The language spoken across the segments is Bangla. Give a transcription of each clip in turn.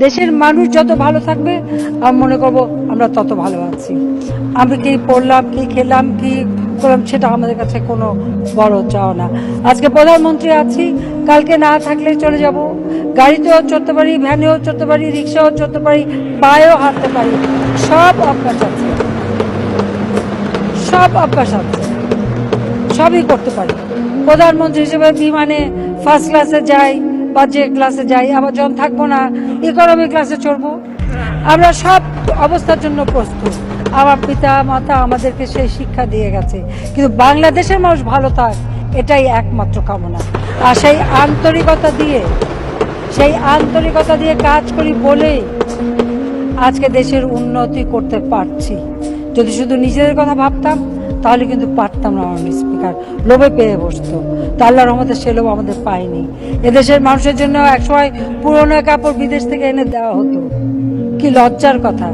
দেশের মানুষ যত ভালো থাকবে আমি মনে করব আমরা তত ভালো আছি। আমি কি পড়লাম, কি খেলাম, কি করলাম সেটা আমাদের কাছে কোনো বড় চাও না। আজকে প্রধানমন্ত্রী আছি, কালকে না থাকলে চলে যাব। গাড়িতেও চড়তে পারি, ভ্যানেও চড়তে পারি, রিক্সাও চড়তে পারি, পায়েও হাঁটতে পারি, সব অভ্যাস আছে, সব অভ্যাস আছে, সবই করতে পারি। প্রধানমন্ত্রী হিসেবে বিমানে ফার্স্ট ক্লাসে যাই বা যে ক্লাসে যাই, আবার যখন থাকবো না ইকোনমি ক্লাসে চড়বো। আমরা সব অবস্থার জন্য প্রস্তুত। আমার পিতা মাতা আমাদেরকে সেই শিক্ষা দিয়ে গেছে। কিন্তু বাংলাদেশের মানুষ ভালো থাক, এটাই একমাত্র কামনা। আর সেই আন্তরিকতা দিয়ে কাজ করি বলেই আজকে দেশের উন্নতি করতে পারছি। যদি শুধু নিজেদের কথা ভাবতাম তাহলে কিন্তু পারতাম না। মাননীয় স্পিকার লোভে পেয়ে বসতো, তা আল্লাহর রহমতে সে লোভ আমাদের পাইনি। এদেশের মানুষের জন্য একসময় পুরনো কাপড় বিদেশ থেকে এনে দেওয়া হতো, কি লজ্জার কথা।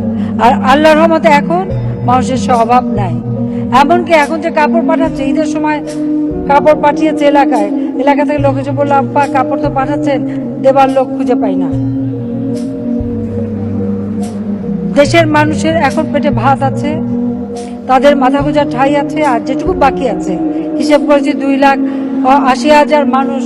আর আল্লাহর রহমতে এখন মানুষের সে অভাব নাই। এমনকি এখন যে কাপড় পাঠাচ্ছে, ঈদের সময় কাপড় পাঠিয়েছে এলাকা থেকে লোক এসে বললো, আব্বা কাপড় তো পাঠাচ্ছেন, দেবার লোক খুঁজে পাই না। দেশের মানুষের এখন পেটে ভাত আছে, তাদের মাথা গোঁজার ঠাঁই আছে। আর যেটুকু বাকি আছে হিসেব করেছি 2,80,000 মানুষ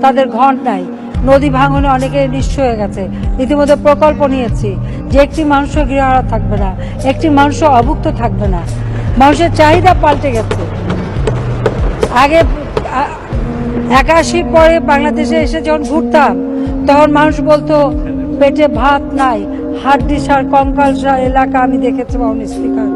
তাদের ঘর নাই। নদী ভাঙনে অনেকে নিঃস্ব হয়ে গেছে। ইতিমধ্যে প্রকল্প নিয়েছি যে একটি মানুষও গৃহহারা থাকবে না, একটি মানুষও অভুক্ত থাকবে না। মানুষের চাহিদা পাল্টে গেছে। আগে 81 পরে বাংলাদেশে এসে যখন ঘুরতাম তখন মানুষ বলতো পেটে ভাত নাই, হাড্ডি সার কঙ্কাল সার এলাকা আমি দেখেছি। মাননীয় স্পিকার।